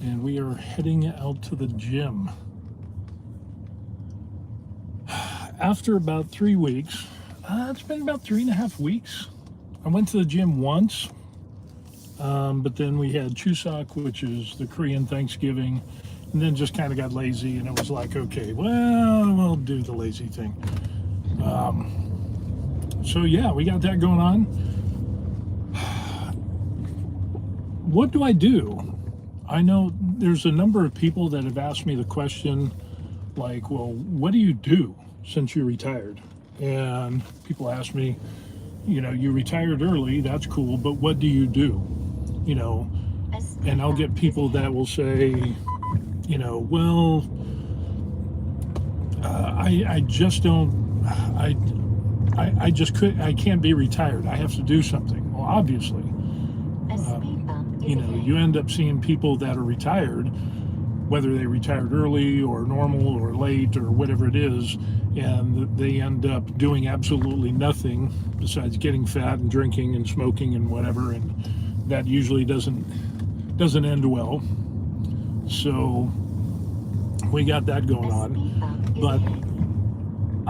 and we are heading out to the gym. After about 3 weeks, it's been about 3.5 weeks. I went to the gym once, but then we had Chuseok, which is the Korean Thanksgiving, and then just kind of got lazy, and it was like, okay, well, we'll do the lazy thing. So yeah, we got that going on. What do I do? I know there's a number of people that have asked me the question, like, well, what do you do since you retired? And people ask me, you retired early, that's cool, but what do you do? And I'll get people that will say, well, I just don't, I can't be retired. I have to do something. Well, obviously, you end up seeing people that are retired, whether they retired early or normal or late or whatever it is, and they end up doing absolutely nothing besides getting fat and drinking and smoking and whatever, and that usually doesn't end well. So we got that going on. But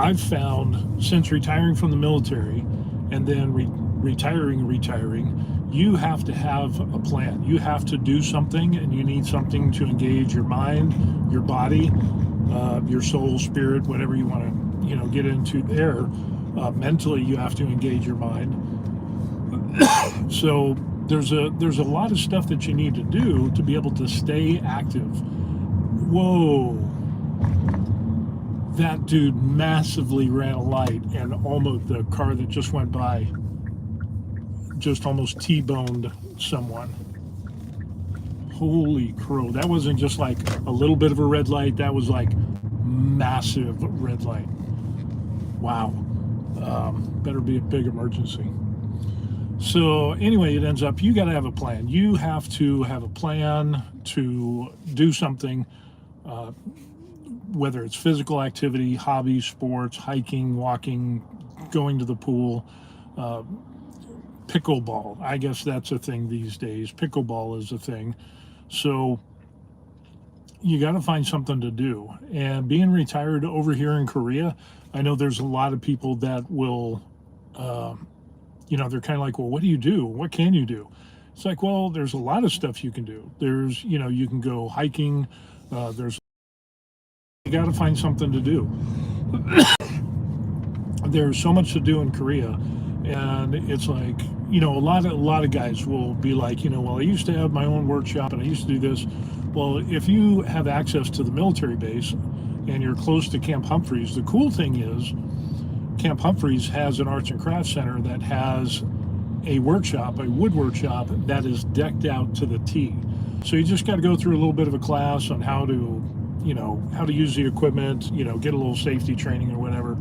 I've found, since retiring from the military and then retiring, you have to have a plan. You have to do something, and you need something to engage your mind, your body, your soul, spirit, whatever you want to, get into there. Mentally, you have to engage your mind. So there's a lot of stuff that you need to do to be able to stay active. Whoa. That dude massively ran a light, and almost the car that just went by just almost T-boned someone. Holy crow. That wasn't just like a little bit of a red light. That was like massive red light. Wow. Better be a big emergency. So anyway, it ends up, you got to have a plan. You have to have a plan to do something, whether it's physical activity, hobbies, sports, hiking, walking, going to the pool, pickleball. I guess that's a thing these days. Pickleball is a thing. So you got to find something to do. And being retired over here in Korea, I know there's a lot of people that will, they're kind of like, well, what do you do? What can you do? It's like, well, there's a lot of stuff you can do. There's, you can go hiking. You got to find something to do. There's so much to do in Korea. And it's like, a lot of guys will be like, well, I used to have my own workshop and I used to do this. Well, if you have access to the military base and you're close to Camp Humphreys, the cool thing is Camp Humphreys has an arts and crafts center that has a workshop, a wood workshop that is decked out to the T. So you just got to go through a little bit of a class on how to use the equipment, get a little safety training or whatever.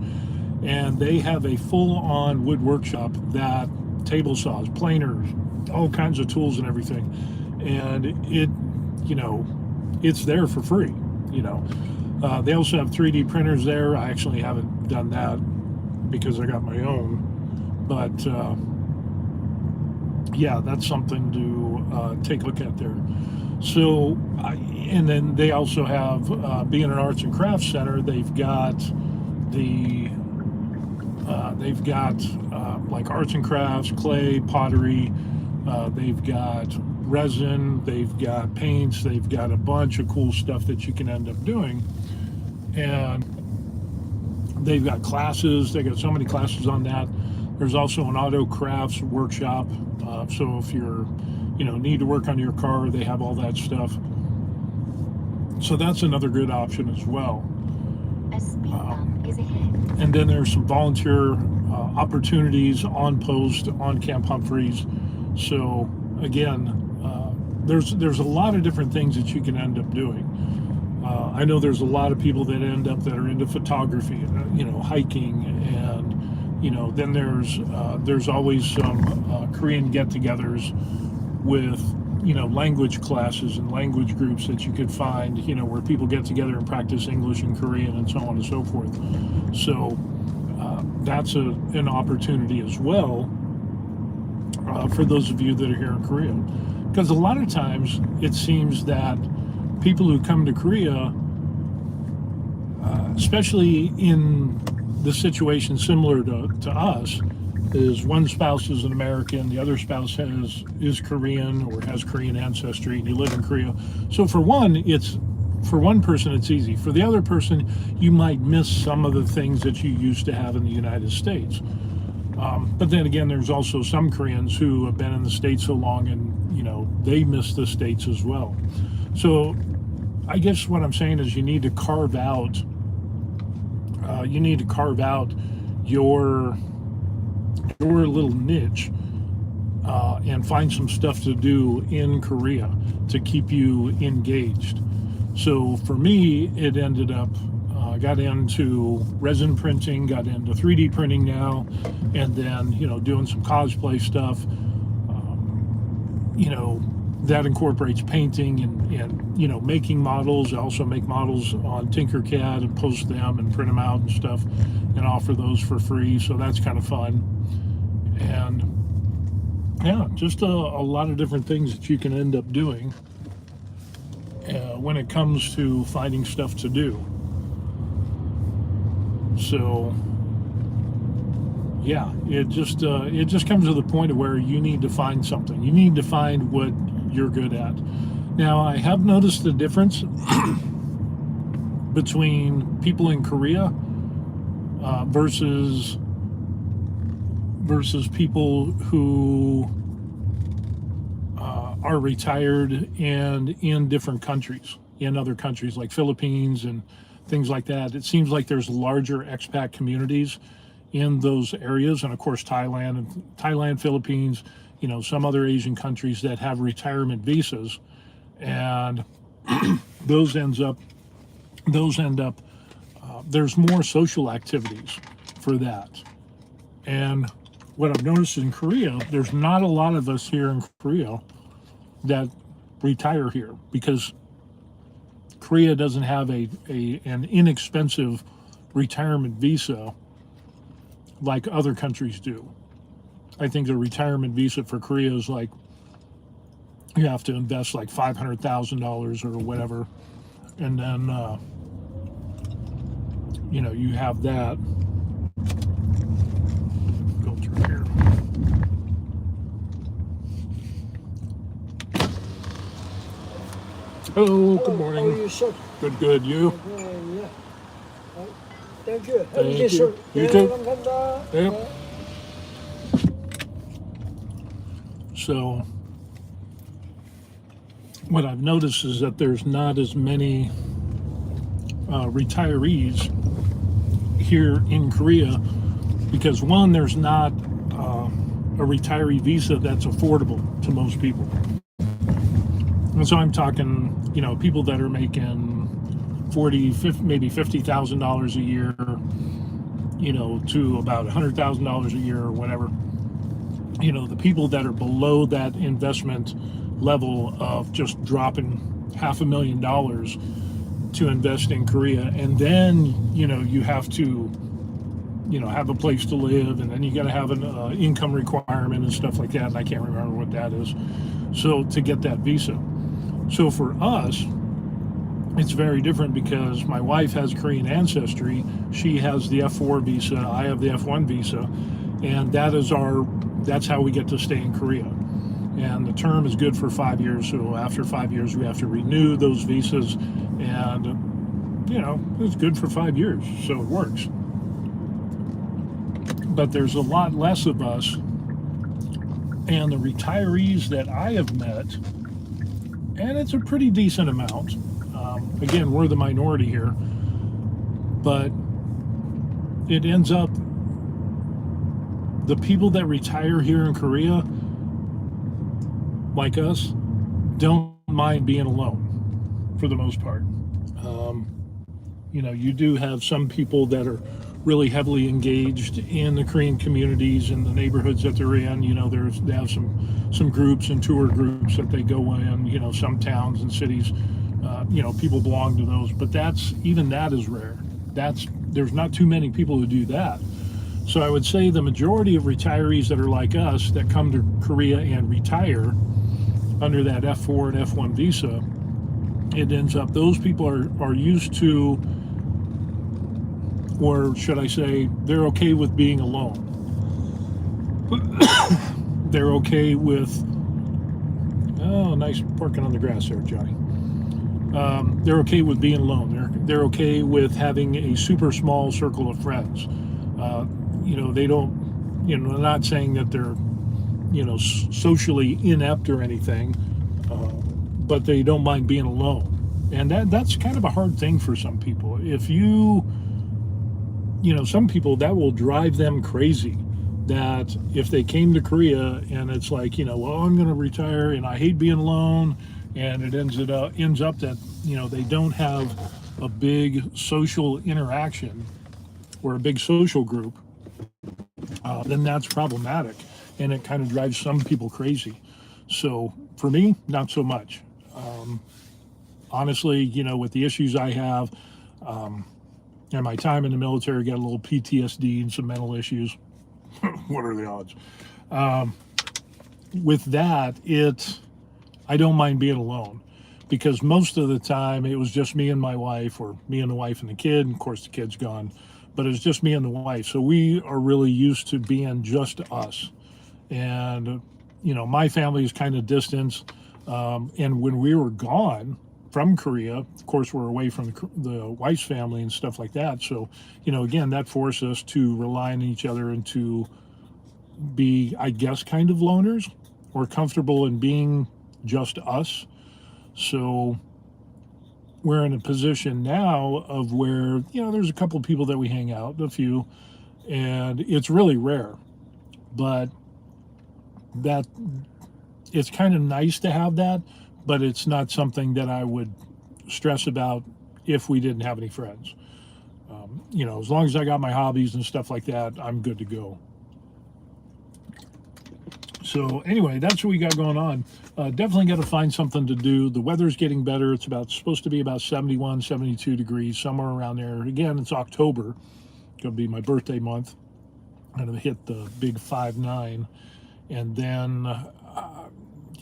And they have a full-on wood workshop that table saws, planers, all kinds of tools and everything. And it's there for free, They also have 3D printers there. I actually haven't done that because I got my own. But, yeah, that's something to take a look at there. So, and then they also have, being an arts and crafts center, they've got like arts and crafts, clay, pottery, they've got resin, they've got paints, they've got a bunch of cool stuff that you can end up doing. And they've got classes, they got so many classes on that. There's also an auto crafts workshop, so if you're, need to work on your car, they have all that stuff. So that's another good option as well. And then there's some volunteer opportunities on post on Camp Humphreys. So again, there's a lot of different things that you can end up doing. I know there's a lot of people that are into photography, hiking, and then there's always some Korean get-togethers with language classes and language groups that you could find, where people get together and practice English and Korean and so on and so forth. So that's an opportunity as well for those of you that are here in Korea. Because a lot of times it seems that people who come to Korea, especially in the situation similar to us, is one spouse is an American, the other spouse is Korean or has Korean ancestry, and you live in Korea. So for one person it's easy. For the other person, you might miss some of the things that you used to have in the United States. But then again, there's also some Koreans who have been in the States so long, and they miss the States as well. So I guess what I'm saying is you need to carve out your little niche and find some stuff to do in Korea to keep you engaged. So for me, it ended up, got into resin printing, got into 3D printing now, and then, doing some cosplay stuff. That incorporates painting and making models. I also make models on Tinkercad and post them and print them out and stuff and offer those for free. So that's kind of fun. And yeah, just a lot of different things that you can end up doing when it comes to finding stuff to do. So yeah, it just comes to the point of where you need to find something. You need to find what you're good at. Now, I have noticed the difference between people in Korea versus people who are retired and in different countries, in other countries like Philippines and things like that. It seems like there's larger expat communities in those areas, and of course Thailand, Philippines, some other Asian countries that have retirement visas, and those end up there's more social activities for that. And what I've noticed in Korea, there's not a lot of us here in Korea that retire here, because Korea doesn't have an inexpensive retirement visa like other countries do. I think the retirement visa for Korea is like, you have to invest like $500,000 or whatever, and then you have that. Go through here. Hello, good morning. How are you, sir? Good. You? Yeah. Thank you. Thank you, sir. you. You too. 감사합니다. Yep. So what I've noticed is that there's not as many retirees here in Korea, because one, there's not a retiree visa that's affordable to most people. And so I'm talking, people that are making maybe $50,000 a year, to about $100,000 a year or whatever. The people that are below that investment level of just dropping $500,000 to invest in Korea, and then you have to have a place to live, and then you got to have an income requirement and stuff like that, and I can't remember what that is, so to get that visa. So for us, it's very different, because my wife has Korean ancestry. She has the F4 visa, I have the F1 visa, and that's how we get to stay in Korea. And the term is good for 5 years, so after 5 years we have to renew those visas, and it's good for 5 years, so it works. But there's a lot less of us, and the retirees that I have met, and it's a pretty decent amount. Again, we're the minority here, but it ends up, the people that retire here in Korea, like us, don't mind being alone for the most part. You do have some people that are really heavily engaged in the Korean communities in the neighborhoods that they're in. They have some groups and tour groups that they go in, some towns and cities, people belong to those, but even that is rare. There's not too many people who do that. So I would say the majority of retirees that are like us, that come to Korea and retire, under that F4 and F1 visa, it ends up those people are used to, or should I say, they're okay with being alone. They're okay with, oh, nice parking on the grass there, Johnny. They're okay with being alone. They're okay with having a super small circle of friends. They don't, they're not saying that they're, socially inept or anything, but they don't mind being alone. And that's kind of a hard thing for some people. If some people, that will drive them crazy. That if they came to Korea and it's like, well, I'm going to retire and I hate being alone, and it ends up that, they don't have a big social interaction or a big social group, then that's problematic. And it kind of drives some people crazy. So for me, not so much. Honestly, with the issues I have, and my time in the military, got a little PTSD and some mental issues. What are the odds? With that, I don't mind being alone, because most of the time it was just me and my wife, or me and the wife and the kid. And of course, the kid's gone, but it's just me and the wife. So we are really used to being just us. And, my family is kind of distant. And when we were gone from Korea, of course, we're away from the wife's family and stuff like that. So, again, that forced us to rely on each other and to be, I guess, kind of loners, or comfortable in being just us. So we're in a position now of where, there's a couple of people that we hang out, a few, and it's really rare. But that it's kind of nice to have that, but it's not something that I would stress about if we didn't have any friends. As long as I got my hobbies and stuff like that, I'm good to go. So anyway, that's what we got going on. Definitely got to find something to do. The weather's getting better. It's supposed to be about 71, 72 degrees, somewhere around there. Again, it's October. It's going to be my birthday month. I'm going to hit the big 5'9". And then,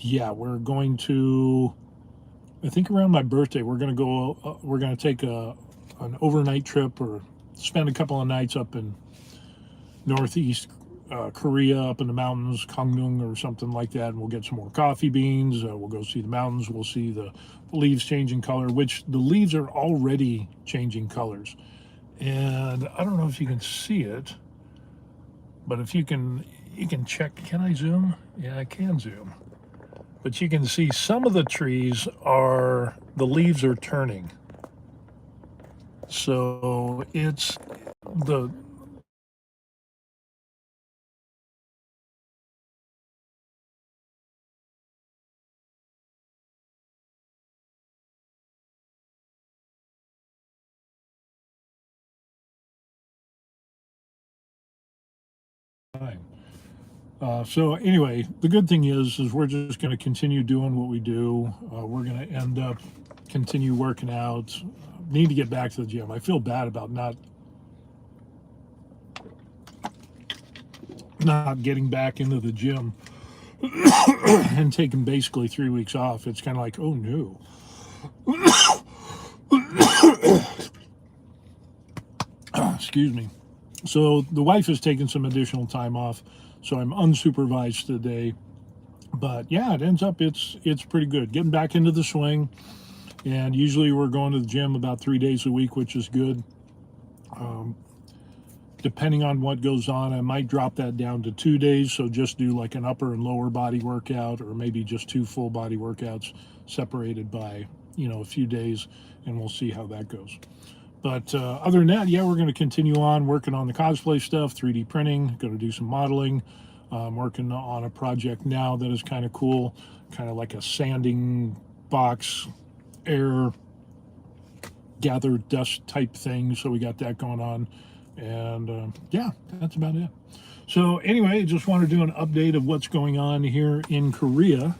we're going to, I think around my birthday, we're going to take an overnight trip, or spend a couple of nights up in northeast Korea, up in the mountains, Gangneung or something like that, and we'll get some more coffee beans. We'll go see the mountains. We'll see the leaves changing color, which the leaves are already changing colors. And I don't know if you can see it, but if you can check. Can I zoom? Yeah, I can zoom. But you can see some of the trees the leaves are turning. So it's the time. So anyway, the good thing is we're just going to continue doing what we do. We're going to end up continue working out. Need to get back to the gym. I feel bad about not getting back into the gym and taking basically 3 weeks off. It's kind of like, oh no. Excuse me. So the wife has taken some additional time off, so I'm unsupervised today. But yeah, it ends up it's pretty good. Getting back into the swing, and usually we're going to the gym about 3 days a week, which is good. Depending on what goes on, I might drop that down to 2 days, so just do like an upper and lower body workout, or maybe just 2 full body workouts separated by a few days, and we'll see how that goes. But other than that, we're going to continue on working on the cosplay stuff, 3D printing, going to do some modeling. I'm working on a project now that is kind of cool, kind of like a sanding box, air gather dust type thing. So we got that going on. And that's about it. So anyway, just want to do an update of what's going on here in Korea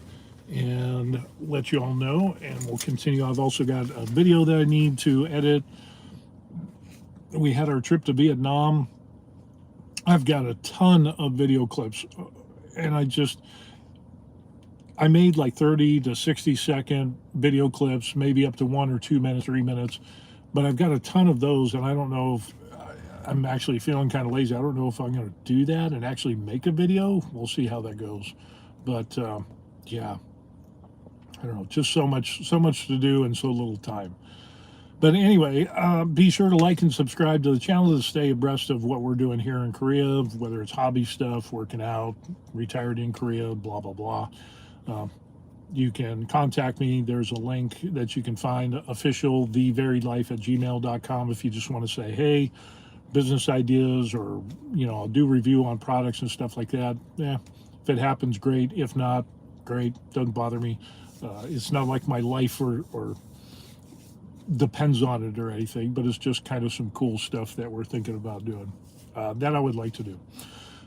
and let you all know. And we'll continue. I've also got a video that I need to edit. We had our trip to Vietnam. I've got a ton of video clips, and I made like 30 to 60-second video clips, maybe up to 1 or 2 minutes, 3 minutes. But I've got a ton of those, and I don't know if I'm actually feeling kind of lazy. I don't know if I'm going to do that and actually make a video. We'll see how that goes. But yeah, I don't know. Just so much to do and so little time. But anyway, be sure to like and subscribe to the channel to stay abreast of what we're doing here in Korea, whether it's hobby stuff, working out, retired in Korea, blah, blah, blah. You can contact me. There's a link that you can find, official thevariedlife@gmail.com, if you just want to say, hey, business ideas, or, you know, I'll do review on products and stuff like that. Yeah, if it happens, great. If not, great. Doesn't bother me. It's not like my life or depends on it or anything, but it's just kind of some cool stuff that we're thinking about doing that I would like to do.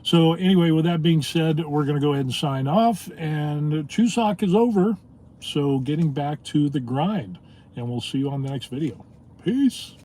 So anyway, with that being said, we're going to go ahead and sign off, and Chuseok is over. So getting back to the grind, and we'll see you on the next video. Peace.